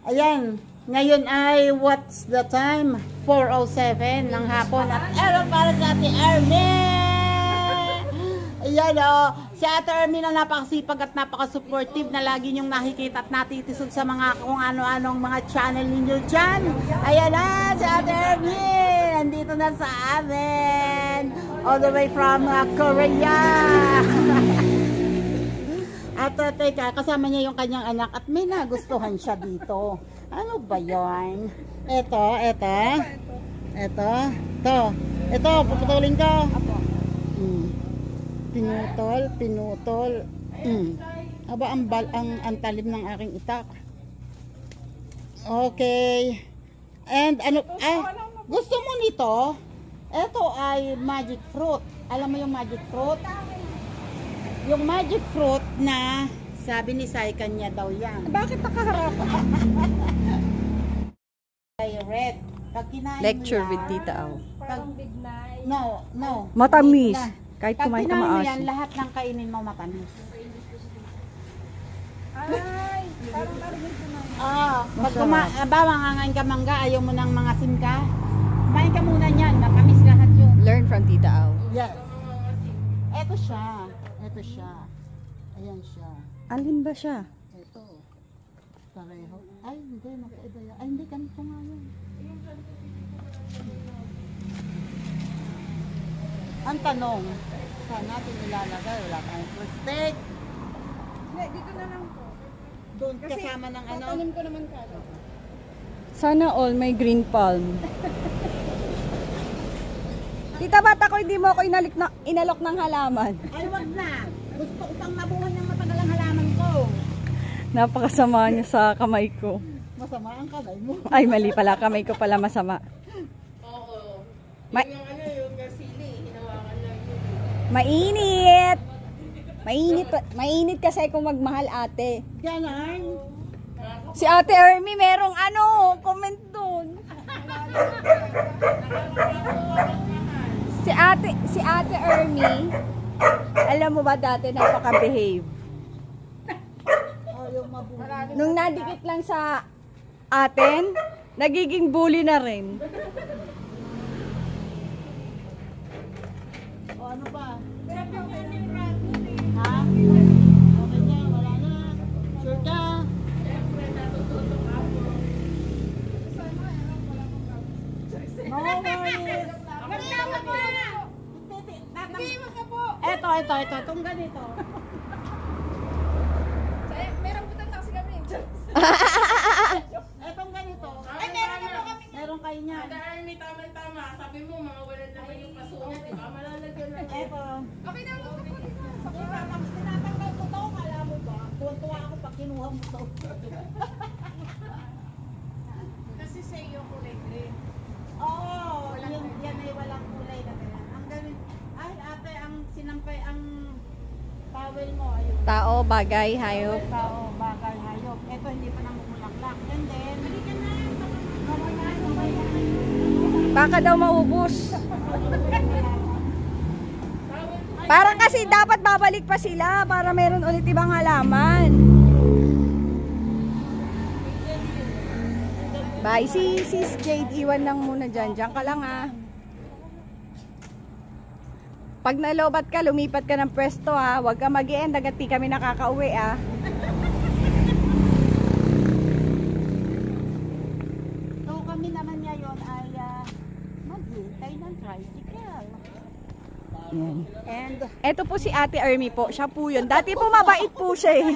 Ayan, ngayon ay what's the time? 4:07 ng hapon at para sa Ate Armin! Ayan si Ate Armin na napakasipag at napaka-supportive na lagi niyong nakikita at natitisod sa mga kung ano-anong mga channel ninyo dyan. Ayan na, si Ate Armin! Nandito na sa amin! All the way from Korea! At teka, kasama niya yung kanyang anak at may nagustuhan siya dito. Ano ba yan? Ito. Puputulin ko. Pinutol. Aba, ang talim ng aking itak. Okay. And ano, gusto mo nito? Ito ay magic fruit. Alam mo yung magic fruit? Yung magic fruit na sabi ni Sai kanya daw yan. Bakit nakaharap? Ay red. Pag kinain Lecture yan, with Tita Aw. No. Matamis. Kahit Pag kumain ka kinain mo yan, maasim. lahat ng kainin mo matamis. Ay, parang Pag mangangain ka mangga, ayaw mo ng mga simka. Kumain ka muna niyan, matamis lahat yun. Learn from Tita Aw. Yes. Ito siya. Ayan siya. Alin ba siya? Ito. Pareho. Ay, hindi. Magkaiba yan. Ay, hindi. Ganito nga yan. Ang tanong, saan natin ilalagay? Wala tayong mistake. Hindi, dito na lang po. Doon kasama ng ano? Tatanim ko naman kado. Sana all may green palm. Tita, ba't ako hindi mo ako inalok ng halaman? Ay, wag na. Gusto ko pang mabuhay ng matagal ang halaman ko. Napakasama niya sa kamay ko. Masama ang kamay mo. Ay, mali pala. Kamay ko pala masama. Oo. Yung gasili, hinawakan lang Mainit! Mainit kasi kung magmahal ate. Ganon. Si Ate Ermi merong comment dun. Si Ate Ermi, alam mo ba dati napaka-behave? Yung mabuhay. Nung nadikit lang sa atin, nagiging bully na rin. O ano ba? Ha? Okay na, wala na. Sure ka? No worries. Magkama po! Hindi, maka po! Ito. Itong ganito. Meron po tayo kasi kami. Etong ganito. Ay, meron na po kami. Meron kayo niyan. May tama-tama. Sabi mo, mga wala naman yung paso niya. Diba? Malalagyan na. Ito. Okay na po. Tinatanggal ko to, kala mo ba? Tuwan-tuwa ako pag kinuha mo to. Kasi sa iyo kulay green. Oo, yan ay walang kulay na kaya. Ang galing. Ay, ate, ang sinampay, ang towel mo, ayun. Tao, bagay, hayop. Tao, bakal, hayop. Ito, hindi pa namumulaklak. And then, Baka daw maubos. Parang kasi dapat babalik pa sila para meron ulit ibang halaman. Bye, sis Jade. Iwan lang muna dyan. Diyan ka lang ha. Pag nalobat ka, lumipat ka ng pwesto ha. Huwag ka mag-i-end agad di kami nakakauwi ha. so kami naman ngayon ay maghintay ng tricycle. Yan. And, Eto po si Ate Ermi po. Siya po yun. Dati po mabait po siya eh.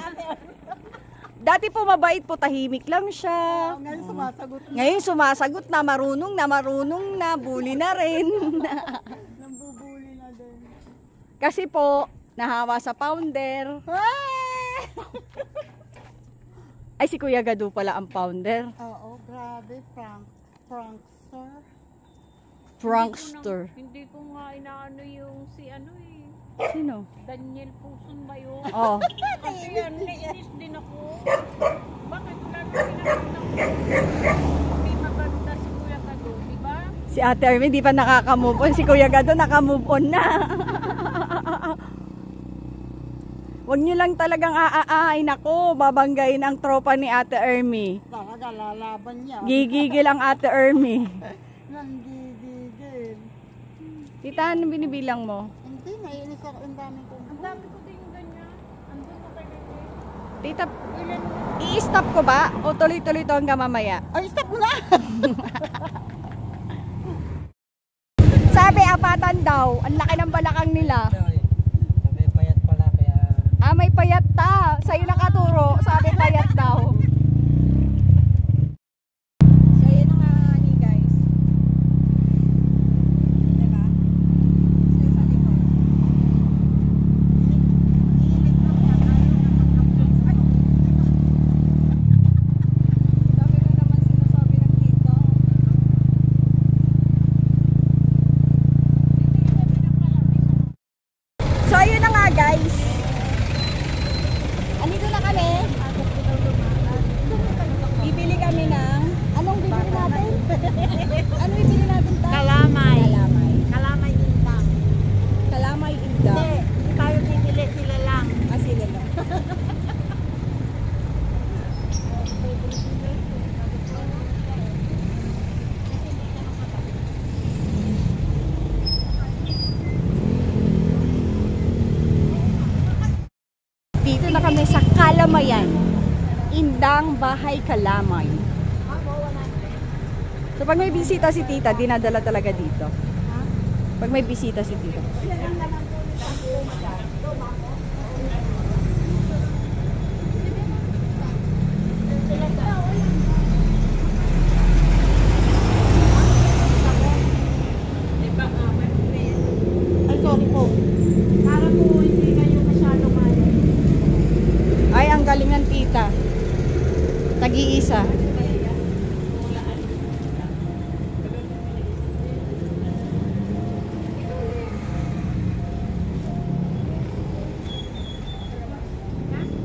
Dati po mabait po. Tahimik lang siya. ngayon sumasagot na. Ngayon sumasagot na. Marunong na. Bully na rin. Nambubuli na din. Kasi po, nahawa sa founder. Ay, si Kuya Gadu pala ang founder. Oo, grabe. Prankster. Prankster. Hindi ko nga inaano yung si ano eh. Sino? Daniel Puson ba yun? Oh. Kasi nainis din ako. Bakit lalo pinakita ko? Hindi maganda si Kuya Kado, di ba? Si Ate Ermi di pa nakaka-move on. Si Kuya Gado naka-move on na. Huwag nyo lang talagang aaain ako. Babanggain ang tropa ni Ate Ermi. Talaga, lalaban niya. Gigigil ang Ate Ermi. Nanggigigil. Tita, ano binibilang mo? Hindi, naiinis ako. Ang dami ko. Ang dami ko din ganyan. Andun na kayo. Tita, i-stop ko ba? O tuloy-tuloy to hanggang mamaya? Ay, stop mo na! Sabi, apatan daw. Ang laki ng balakang nila. Sabi payat pala kaya Ah, may payat ta. Sa'yo nakaturo. Sabi, payat daw. So, yun na nga ni guys. Diba? So, sa likod. Dami na naman sinasabi ng tito. So, ayun na nga guys. Andito na kami. Bibili kami ng... Anong bibili natin? Ano bibili natin tayo? Kalamay. Kalamay. Kalamay indang. Kalamay inda. Hindi tayo bibili, sila lang. Ah, sila lang. Dito na kami sa Kalamayan. Indang Bahay Kalamay. So pag may bisita si tita, dinadala talaga dito. Pag may bisita si tita. Ay, sorry po. Para po hindi kayo masyadong ano. Ay, ang galing ng tita. Tag-iisa.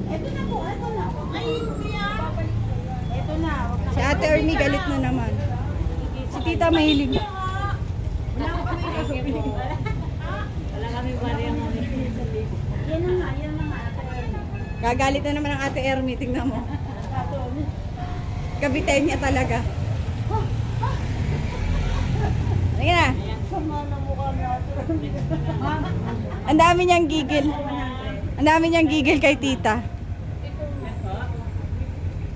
Ito na po, ito na. Ay, hindi ah. Ito na. Wag na. Si Ate Ermi galit na naman. Si tita mahilig. Wala kami bareng. Yan na nga, yan na nga. Gagalit na naman ang Ate Ermi, tingnan mo. Kabiten niya talaga. Sige na. Sama na mukha ni Ate. Ang dami niyang gigil. Ang dami niyang gigil kay tita.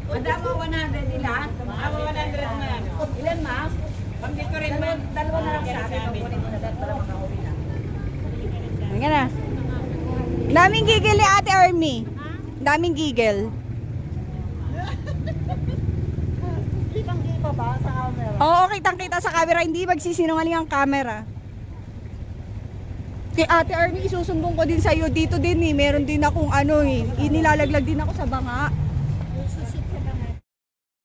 Madama 100 nila. Ako 100 na. Ilan ma? Pag dito rin man. Dalawa na lang sa akin. Pagkunin mo na dahil para makauwi na. Sige na. Ang daming gigil ni Ate Ermi. Ang daming gigil. Kitang-kita ba sa camera? Oo, kitang-kita sa camera. Hindi magsisinungaling ang camera. Kay Ate Ermi, isusumbong ko din sa'yo. Dito din eh. Meron din akong ano eh. Inilalaglag din ako sa banga.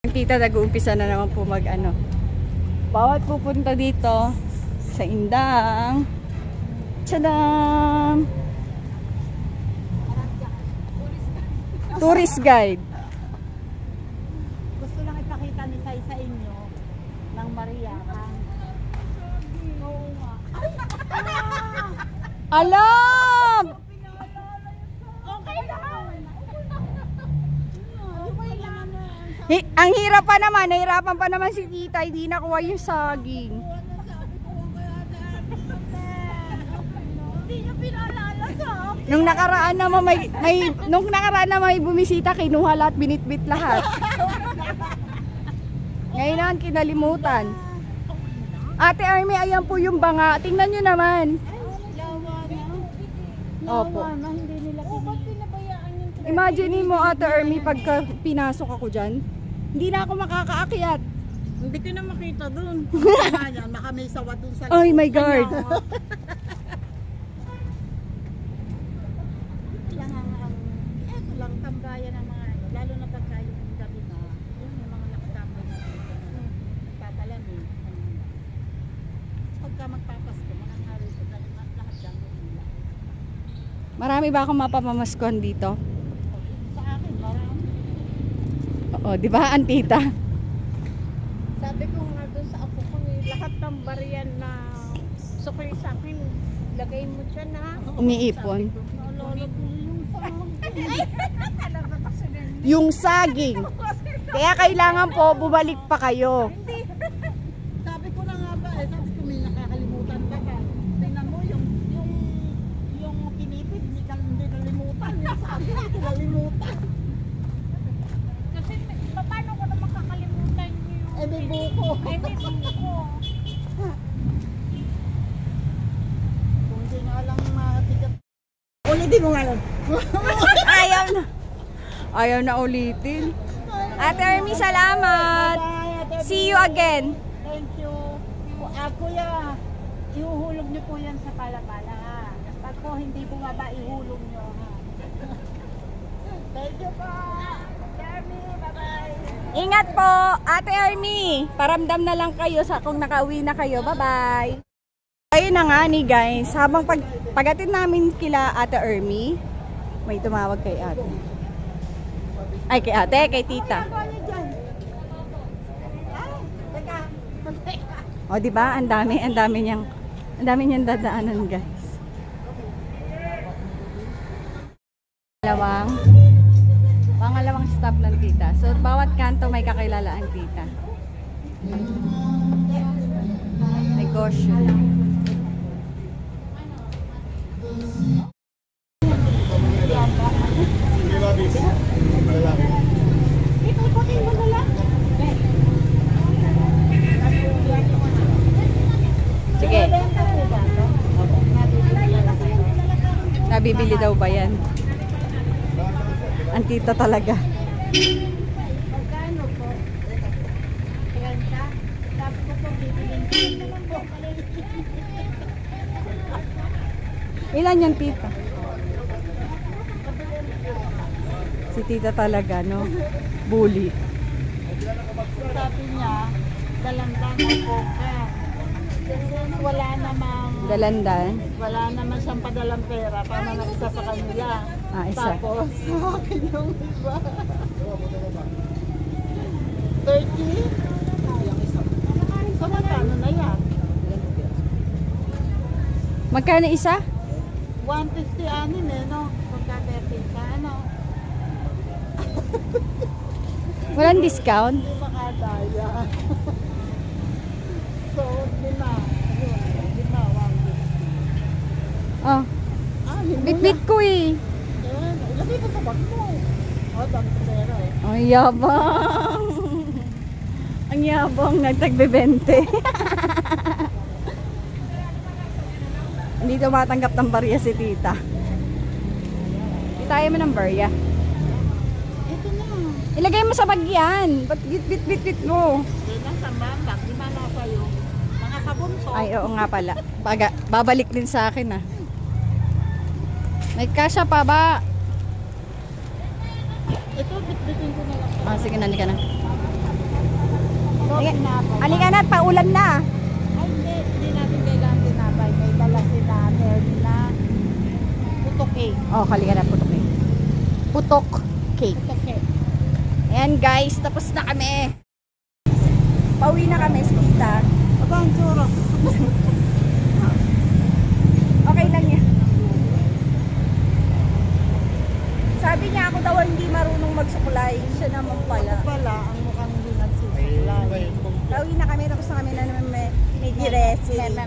Ang tita, nag-uumpisa na naman po mag ano. Bawat pupunta dito sa Indang. Tadam! Tourist guide. Gusto lang ipakita ni Sai sa inyo ng Maria. Oo nga. Alam! Okay lang. Ang hirap pa naman, nahirapan pa naman si tita, hindi nakuha yung saging. Hindi niyo pinaalala sa akin. Nung nakaraan naman may bumisita, kinuha lahat, binitbit lahat. Ngayon naman kinalimutan. Ate Ermi, ayan po yung banga. Tingnan nyo naman. Lawa na. Opo. Lawa na, hindi nila Ba't pinabayaan yung Imagine mo, Ate Ermi, pagka pinasok ako dyan, hindi na ako makakaakyat. Hindi ko na makita dun. Yan, baka may sawa dun sa Ay, my God. Kailangan ang, eto lang, tambayan ng mga, lalo na pagka yung gabi na, yung mga nakatambay na dito, nagpapalamin. Pagka magpapasko, mga hari ko na lahat dyan. Marami ba akong mapamamaskuhan dito? Sa akin, marami. Oo, di ba, Antita? Sabi ko nga doon sa apo ko, lahat ng bariyan na sukli sa akin, lagay mo dyan ha. Umiipon. Naalala ko yung sa Yung saging. Kaya kailangan po bumalik pa kayo. Sabi ko na nga ba, sabi ko may nakakalimutan ka ba? Tingnan mo yung pinipid, hindi nalimutan. Yung sabi ko, nalimutan. Kasi paano ko na makakalimutan niyo? Eh, may buko. Ay, may buko. Kung hindi nga lang matigat. Ulitin mo nga lang. Ayaw na. Ayaw na ulitin. Ate Ermi, salamat. See you again. Thank you. Kuya, ihuhulog niyo po yan sa palapala. Pag po hindi bumaba, ihulog niyo. Ha? Thank you po. Jeremy, bye-bye. Ingat po, Ate Ermi. Paramdam na lang kayo sa kung nakauwi na kayo. Bye-bye. Ayun na nga ni guys. Habang pag-atid namin kila Ate Ermi, may tumawag kay ate. Ay, kay ate, kay tita. O, di ba? Ang dami niyang dadaanan, guys. Pangalawang stop ng tita. So, bawat kanto may kakilala ang tita. Negosyo. Sige. Nabibili daw ba yan? Ang tita talaga. Magkano po? 30? Sabi ko po, bibilin ko. Ilan yung tita? Si tita talaga, no? Bully. Sabi niya, dalandan ang coca. Wala namang siyang padalang pera para na isa sa kanila. Ah, isa. Tapos, sa akin yung iba. 30? So, magkano na yan? Magkano isa? 150 anin eh, no? Pagka 30 ka, ano? Walang discount? Hindi makadaya. So, 5. Ayun, 5, 150. Oh, bit-bit ko eh. Ayan, ilagay ko sa bag mo. Oh, dami ko pera eh. Ang yabang. Ang yabang, nagtagbe-20. Hindi tumatanggap ng barya si tita. Hindi tayo mo ng barya. Ito na. Ilagay mo sa bag yan. Ba't bit-bit mo? Hindi na sa bag. Di ba nasa yung mga kabunso? Ay, oo nga pala. Babalik din sa akin ah. May kasya pa ba? Ito, bit-bitin ko na lang. Ah, sige na, halika na. So, pinapay. Halika na, paulan na. Ay, hindi natin kailangan pinapay. May dala sila, na putok cake. Oh, halika na, putok cake. Putok cake. Putok cake. Ayan guys, tapos na kami. Pauwi na kami, tita. Aba, ang churro. Okay lang yan. Sabi niya ako daw hindi marunong magsukulay. Siya naman pala. Pala, ang mukhang hindi nagsusuklay. Pauwi na kami, tapos na kami na naman may dressing.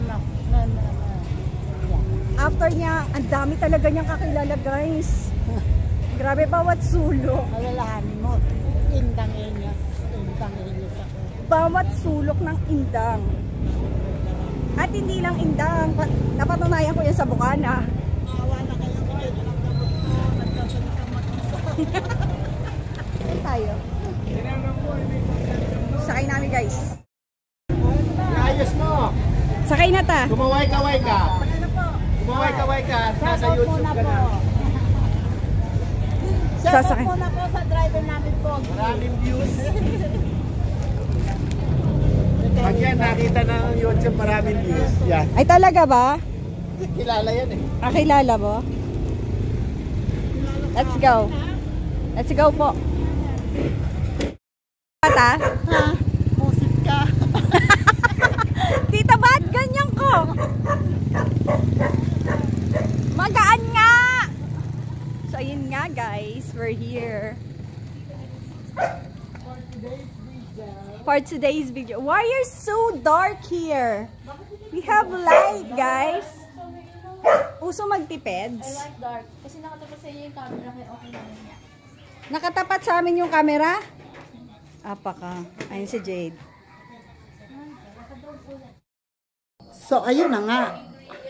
After niya, ang dami talaga niyang kakilala guys. Grabe, bawat sulok. Alalahanin mo, indang inyas. Indang inyas ako. Bawat sulok ng indang. At hindi lang indang. Napatunayan ko yan sa Bukana. Maawa na kayo, bigay na lang gamot ko. Nagsasalita mag-isa. Saan tayo? Sakay namin guys. Ayos mo! Sakay na ta. Kumaway-kaway ka! Kumaway-kaway ka! Nasa YouTube ka na. Shout out muna po sa driver namin po. Maraming views. Pag yan nakita ng YouTube, maraming views. Yan. Ay talaga ba? Kilala yan eh. Kilala mo? Let's go. Let's go po. Pata? Ha? Musik ka. Tita, ba't ganyan ko? Magaan nga! So, ayun nga. we're here. For today's video. Why are so dark here? We have light, guys. Uso magtipeds. I like dark. Kasi nakatapat sa iyo yung camera, kaya okay lang niya. Nakatapat sa amin yung camera? Apaka. Ayun si Jade. So, ayun na nga.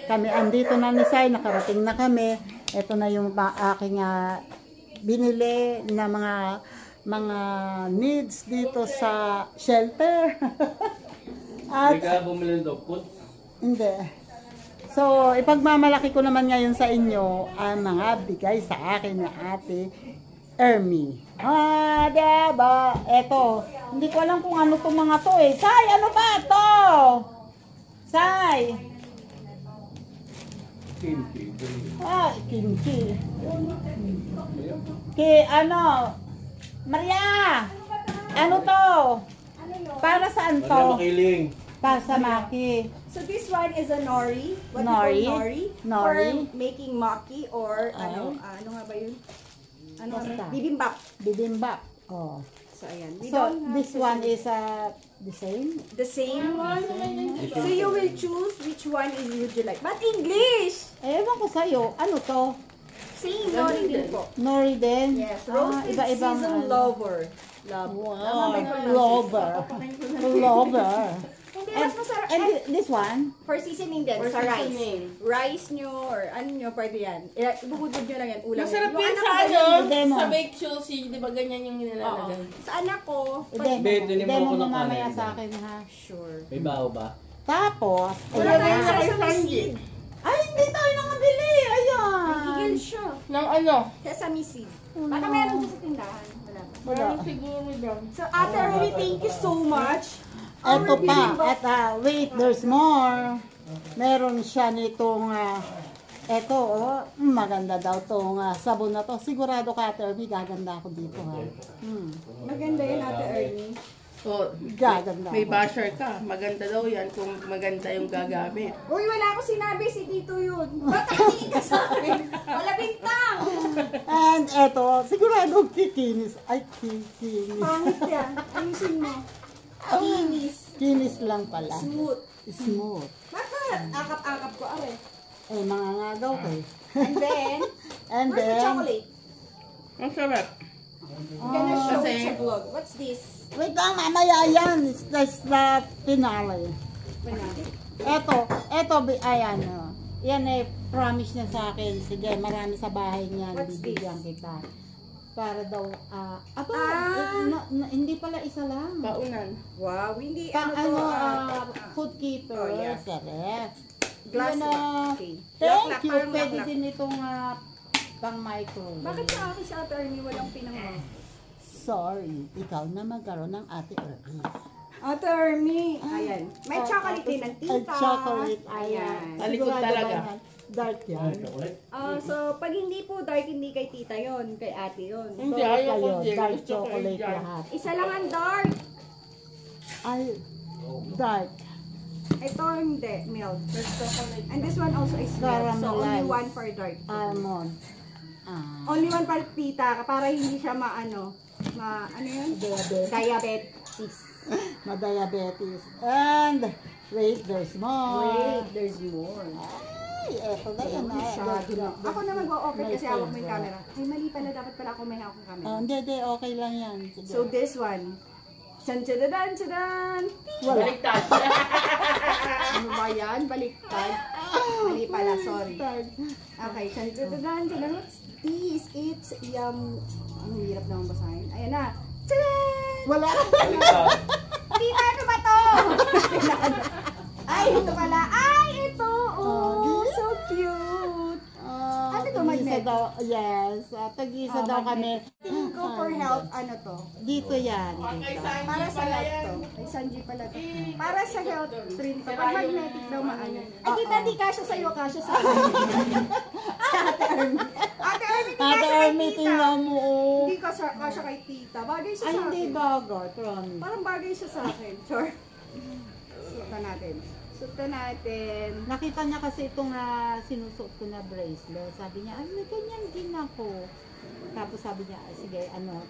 Kami andito na ni Sai, nakarating na kami. Ito na yung aking binili na mga needs dito sa shelter. Hindi ka bumili ng dog food? Hindi. So, ipagmamalaki ko naman ngayon sa inyo ang mga bigay sa akin ni Ate Ermi. Diba? Eto. Hindi ko alam kung ano itong mga to eh. Sai, ano ba to? Sai! Kimchi. Kimchi. Maria! Ano to? Para saan Wala to? makiling. Para sa Maki. So this one is a nori. What Nori? you call nori? Nori. For making maki or Ay. ano nga ba yun? Ano nga Basta. ba? Bibimbap. Bibimbap. Oh. So ayan. We So, don't have this to- one is the same? the same one. So you will choose which one is would you like. But English! Ewan ko sa'yo. Ano to? Same nori din po. Nori din? Yes. Roasted iba-ibang seasoned ano. lover. Love. Wow. Lover. Lover. Hindi, mas masarap. And this one? For seasoning din, For sa rice. seasoning. Rice nyo or ano nyo, pwede yan. Ibubudod nyo lang yan, ulam. Masarap Yung yun anak sa ko, ano, Demo. sa baked chulsi, di ba ganyan yung Oo. nilalagay? Sa anak ko, Demo. Demo Demo ko mo ng mamaya kanin. sa akin ha. sure. May baho ba? Tapos, Wala ayan tayong na. sesame seed. Ay, hindi tayo nakabili. Ayan. Gigil siya. Ng ano? Sesame seed. Baka meron dyan sa tindahan. Wala pa. Parang siguro daw. So, Ate Ermi, thank you so much. Ito pa. At wait, there's more. Meron siya nitong eto, maganda daw tong sabon na to. Sigurado ka, Ate Ermi, gaganda ako dito ha. Maganda yun, Ate Ermi. So, Gaganda may ako. basher ka. Maganda daw yan kung maganda yung gagamit. Uy, wala ko sinabi, si Tito yun. Ba't nakikinig ka sa akin? Wala bintang. And eto, sigurado kikinis. Ay, kikinis. Pangit yan. Ayusin mo. Kinis. Kinis lang pala. Smooth. Smooth. Bakit? Akap-akap ko, are. Eh, mga ngagaw ko eh. And then, And where's the then, chocolate? Ang sarap. I'm gonna show Kasi- it sa vlog. What's this? wait lang, mamaya yan. It's the finale. Eto, ayan. Yan eh, promise niya sa akin. Sige, marami sa bahay niyan. What's Bibigyan kita. Para daw, hindi pala isa lang. Paunan. Wow, hindi Pang ano to. food keeper, Oh, yeah. sa ref. Glass Yan, lock. Okay. Thank Lock-lock, you. parang Pwede lock-lock. din itong pang microwave. Bakit sa akin si Ate Ermi walang pinang Sorry, ikaw na magkaroon ng Ate Ermi. Ate Ermi. Ayan. May chocolate din ng tita. Ay, chocolate. Ayan. Ayan. Talikod Sigurado talaga. ba yan? Dark yan. So, pag hindi po dark, hindi kay tita yon, kay ate yon. Hindi, So, ayaw ko kayo, din. dark Gusto ko chocolate yan. lahat. Isa lang ang dark. Ay, dark. Ito hindi, milk. And this one also is milk. So, only Caramelized. one for dark. Almond. Only one for tita, para hindi siya ano yun? Diabetes. Diabetes. Ma-diabetes. And, wait, there's more. Wait, there's more. Ay, eto na yan. Masyado na. Ako na mag-o-open My kasi hawak mo yung favorite. camera. Ay, mali pala. Dapat pala ako may hawak ng camera. Hindi, okay lang yan. Sige. So, this one. Chan-chadadan, chadan. Wala. Baliktad. Ano ba yan? Baliktad. Mali pala, sorry. Dark. Okay, chan-chadadan, chadan. What's this? It's ang hirap naman basahin. Ayan na. Chadan! Wala. Tita, ano ba to? Ay, ito pala. Ay, ito. Oh, so cute. Ano to, Tag-isa magnet? daw, yes. Tag-isa daw kami. Tingin ko for health, ano to? Dito yan. Dito. Para sa health to. Ay, Sanji pala to. Para sa health drink to. Pag magnetic daw maano. Ay, tita, di kasya sa'yo, kasya sa akin. Sa Ate Ermi. Ate Ermi, di Ate kasya kay Ermi, tita. tingnan mo. Oh. Hindi kasya kay tita. Bagay siya Ay, sa hindi akin. bagay. Promise. Parang bagay siya sa akin. Sure. Sutan natin. Sutan natin. Nakita niya kasi itong sinusuot ko na bracelet. Sabi niya, ay, may ganyan din ako. Tapos sabi niya, sige, ano,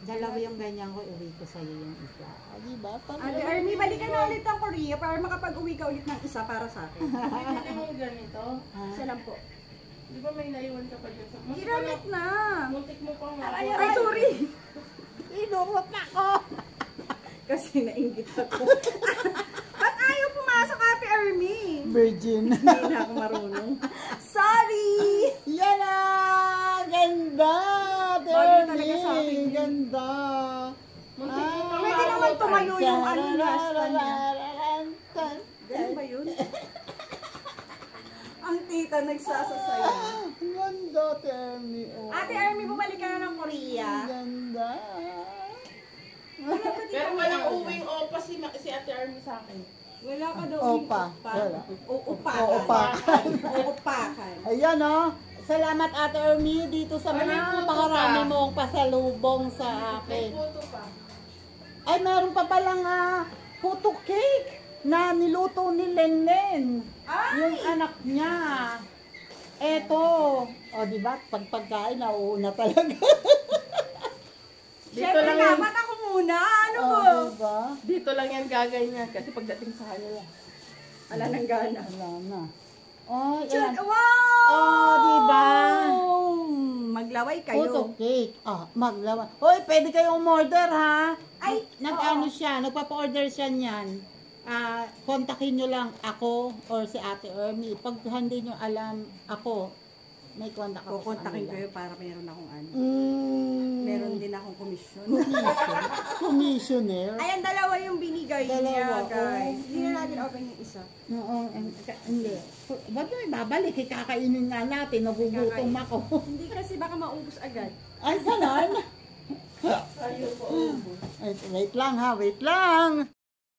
dalawa yung ganyan ko, uwi ko sa'yo yung isa. O, diba? Ate Army, balikan na ulit ang Korea para makapag-uwi ka ulit ng isa para sa akin. Pwede mo yung ganito. Isa lang po. Di ba may naiwan ka pa dyan sa... Ginamit na. Muntik mo pang Ay, sorry. Inurot ako. Kasi nainggit ako. Ba't ayaw pumasok, Ate Army? Virgin. Hindi na ako marunong. Sorry! Yan na! Ganda! Bagay talaga sa akin yun. Ganda! Pwede naman tumayo yung ano last niya. Ganun ba yun? Ang tita nagsasasaya. Ganda, Termi. Oh. Ate Army, bumalik ka na ng Korea. Ganda. Pero walang uwing opa si Ate Army sa akin. Wala ka daw. Opa. Wala. Uupakan. Uupakan. Uupakan. Ayan, oh. Salamat, Ate Ermi, dito sa Ay, may mga puto pakarami pa. mong pasalubong sa May akin. puto pa. Ay, meron pa palang puto cake na niluto ni Lenlen. Yung anak niya. Eto. O, diba? Pag pagkain, nauuna talaga. Siyempre lang nga, yan. mata ko muna. Ano O, mo? diba? Dito lang yan gaganyan kasi pagdating sa kanila. Wala nang gana. Wala na. Oh, ayan. Wow! Oh, diba? Maglaway kayo. Puto cake. Maglawa. Hoy, pwede kayong umorder, ha? Ay, Nag-ano siya, nagpapa-order siya niyan. Kontakin nyo lang ako or si Ate Ermi. Pag hindi nyo alam ako, may contact ako Kukontakin sa kayo para meron akong ano. Meron Meron din akong komisyon. commissioner. Ayan, dalawa yung binigay Dalawa, niya, guys. oh. Hindi na natin open yung isa. Oo, hindi. Ba't mo ibabalik? Kakainin nga natin, nagugutom ako. Hindi kasi baka maubos agad. Ay, ganon. Ayaw po. Ay, wait lang ha, wait lang.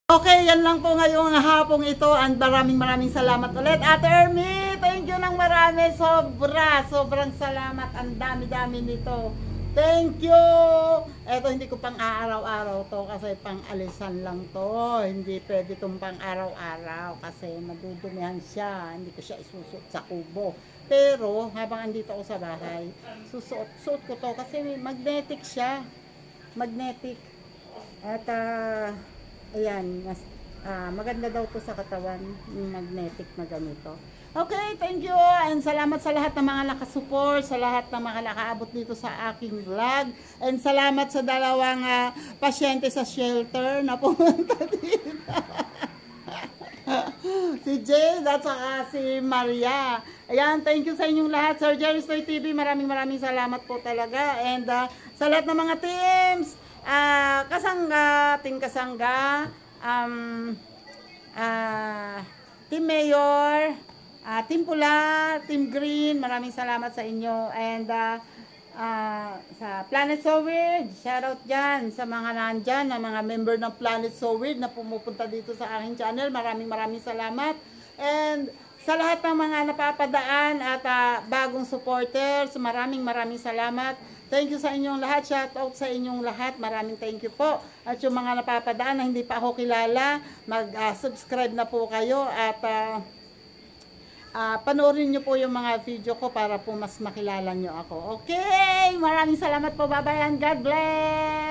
Okay, yan lang po ngayong hapong ito and maraming salamat ulit. Ate Ermi, thank you ng marami. Sobrang salamat. Ang dami-dami nito. Thank you! Eto, hindi ko pang araw-araw to kasi pang alisan lang to. Hindi pwede itong pang araw-araw kasi madudumihan siya. Hindi ko siya isusuot sa kubo. Pero, habang andito ako sa bahay, susuot ko to kasi magnetic siya. Magnetic. At, ayan, maganda daw to sa katawan, yung magnetic na ganito. Okay, thank you and salamat sa lahat ng mga nakasupport, sa lahat ng mga nakaabot dito sa aking vlog. And salamat sa dalawang pasyente sa shelter na pumunta dito. Si Jade at saka si Maria. Ayan, thank you sa inyong lahat. Sir Jerry's Toy TV, maraming salamat po talaga. And sa lahat ng mga teams, kasangga, Team Kasangga, Team Mayor, Team Pula, Team Green, maraming salamat sa inyo. And sa Planet So Weird, shoutout dyan sa mga nandyan, na mga member ng Planet So Weird na pumupunta dito sa aking channel. Maraming salamat. And sa lahat ng mga napapadaan at bagong supporters, maraming salamat. Thank you sa inyong lahat. Shoutout sa inyong lahat. Maraming thank you po. At yung mga napapadaan na hindi pa ako kilala, mag-subscribe na po kayo at panoorin nyo po yung mga video ko para po mas makilala nyo ako. Okay! Maraming salamat po. Bye-bye and God bless!